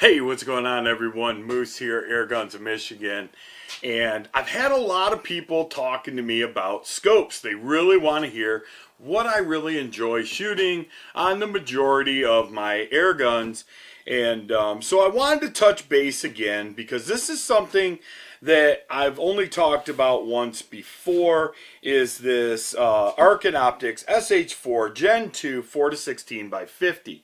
Hey, what's going on everyone? Moose here, Airguns of Michigan. And I've had a lot of people talking to me about scopes. They really want to hear what I really enjoy shooting on the majority of my air guns. And so I wanted to touch base again because this is something that I've only talked about once before, is this Arken Optics SH4 Gen 2 4-16x50.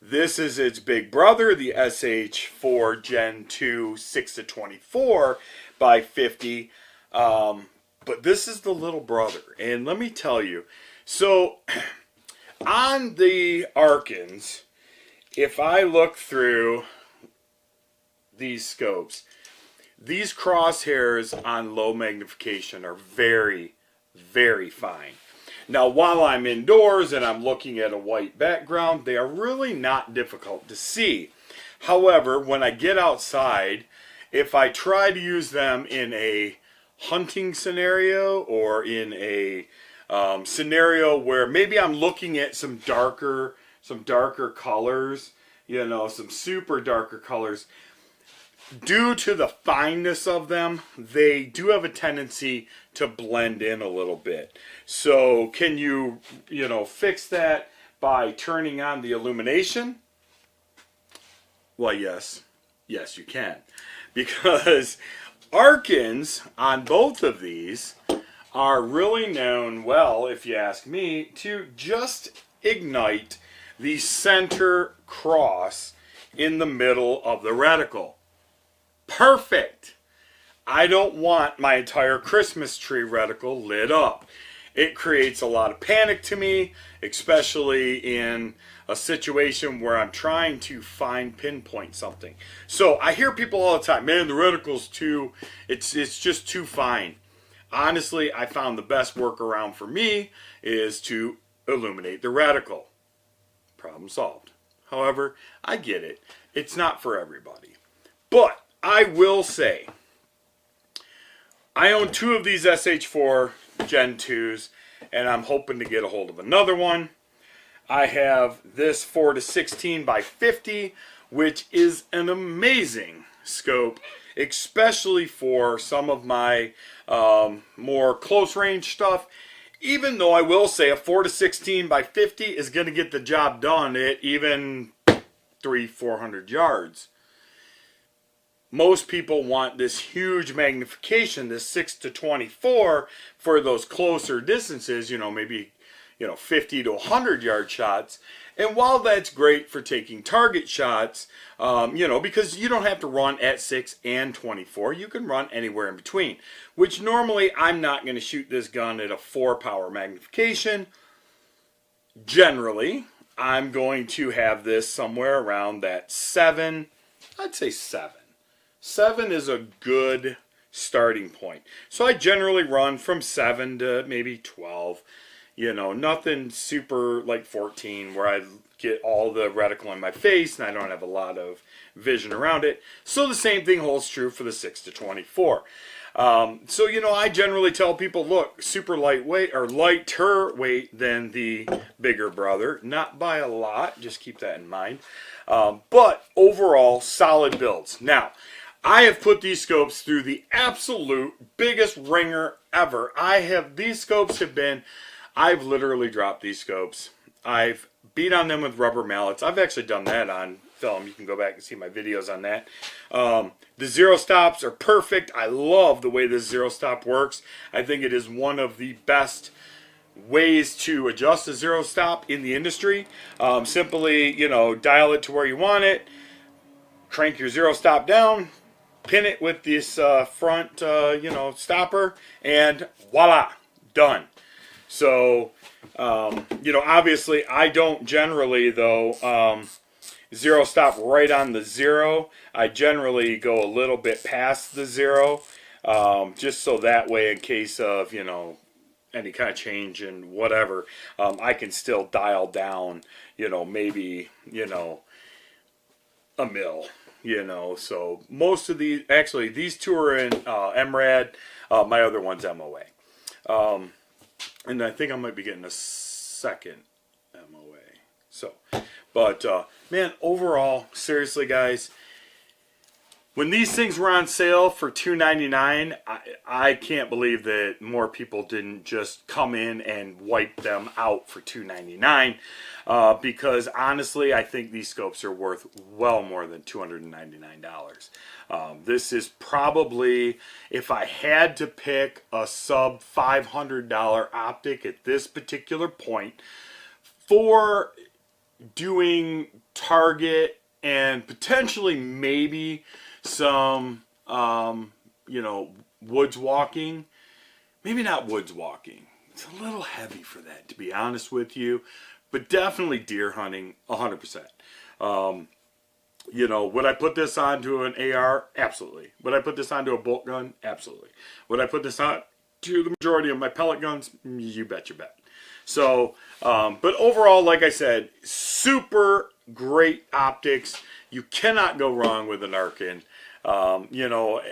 This is its big brother, the SH4 Gen 2 6-24 by 50. But this is the little brother. And let me tell you, so on the Arkens, if I look through these scopes, these crosshairs on low magnification are very, very fine. Now, while I'm indoors and I'm looking at a white background, they are really not difficult to see. However, when I get outside, if I try to use them in a hunting scenario or in a scenario where maybe I'm looking at some darker colors, you know, some super darker colors, due to the fineness of them, they do have a tendency to blend in a little bit. So can you fix that by turning on the illumination? Well, yes, you can. Because Arkens on both of these are really known, well, if you ask me, to just ignite the center cross in the middle of the reticle. Perfect. I don't want my entire Christmas tree reticle lit up. It creates a lot of panic to me, especially in a situation where I'm trying to pinpoint something. So I hear people all the time, man, the reticle's it's just too fine. Honestly, I found the best workaround for me is to illuminate the reticle. Problem solved. However, I get it. It's not for everybody. But I will say, I own two of these SH4 Gen 2s, and I'm hoping to get a hold of another one. I have this 4-16x50, which is an amazing scope, especially for some of my more close range stuff. Even though I will say a 4-16x50 is going to get the job done at even 300-400 yards. Most people want this huge magnification, this 6-24, for those closer distances, maybe 50 to 100 yard shots. And while that's great for taking target shots, because you don't have to run at 6 and 24, you can run anywhere in between, which normally I'm not going to shoot this gun at a 4 power magnification. Generally, I'm going to have this somewhere around that 7, I'd say 7. 7 is a good starting point. So I generally run from 7 to maybe 12. Nothing super like 14 where I get all the reticle in my face and I don't have a lot of vision around it. So the same thing holds true for the 6-24. I generally tell people, look, super lightweight or lighter weight than the bigger brother. Not by a lot, just keep that in mind. But overall, solid builds. Now, I have put these scopes through the absolute biggest ringer ever. These scopes have been, I've literally dropped these scopes. I've beat on them with rubber mallets. I've actually done that on film. You can go back and see my videos on that. The zero stops are perfect. I love the way this zero stop works. I think it is one of the best ways to adjust a zero stop in the industry. Simply, dial it to where you want it, crank your zero stop down, pin it with this front, stopper, and voila, done. So, obviously I don't generally, though, zero stop right on the zero. I generally go a little bit past the zero, just so that way in case of, any kind of change in whatever, I can still dial down, maybe, a mil. So most of these, actually, these two are in MRAD. My other one's MOA. And I think I might be getting a second MOA. So, but man, overall, seriously, guys, when these things were on sale for $2.99, I can't believe that more people didn't just come in and wipe them out for $2.99. Because honestly, I think these scopes are worth well more than $299. This is probably, if I had to pick a sub $500 optic at this particular point for doing target and potentially maybe some, you know, woods walking. Maybe not woods walking. It's a little heavy for that, to be honest with you. But definitely deer hunting, 100%. You know, would I put this onto an AR? Absolutely. Would I put this onto a bolt gun? Absolutely. Would I put this on to the majority of my pellet guns? You bet your bet. So, but overall, like I said, super great optics. You cannot go wrong with an Arken. You know,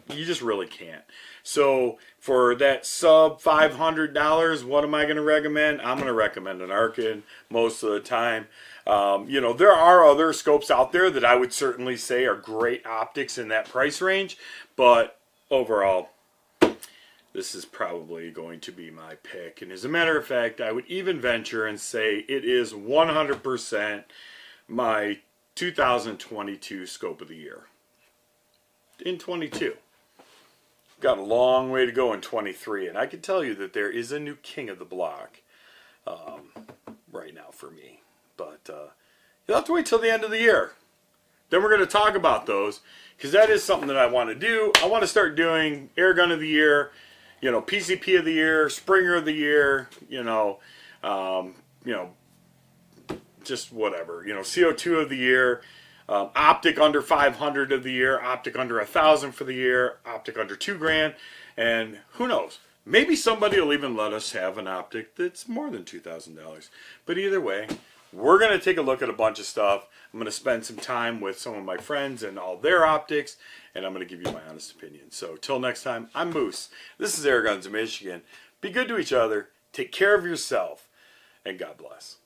you just really can't. So for that sub $500, what am I going to recommend? I'm going to recommend an Arken most of the time. You know, there are other scopes out there that I would certainly say are great optics in that price range, but overall, this is probably going to be my pick. And as a matter of fact, I would even venture and say it is 100% my 2022 scope of the year. In 22. Got a long way to go in 23, and I can tell you that there is a new king of the block right now for me. But you'll have to wait till the end of the year. Then we're going to talk about those, because that is something that I want to do. I want to start doing Airgun of the Year, you know, PCP of the Year, Springer of the Year, you know, just whatever, you know, CO2 of the Year. Optic under 500 of the year, optic under 1,000 for the year, optic under $2,000, and who knows? Maybe somebody will even let us have an optic that's more than $2,000. But either way, we're going to take a look at a bunch of stuff. I'm going to spend some time with some of my friends and all their optics, and I'm going to give you my honest opinion. So till next time, I'm Moose. This is Airguns of Michigan. Be good to each other, take care of yourself, and God bless.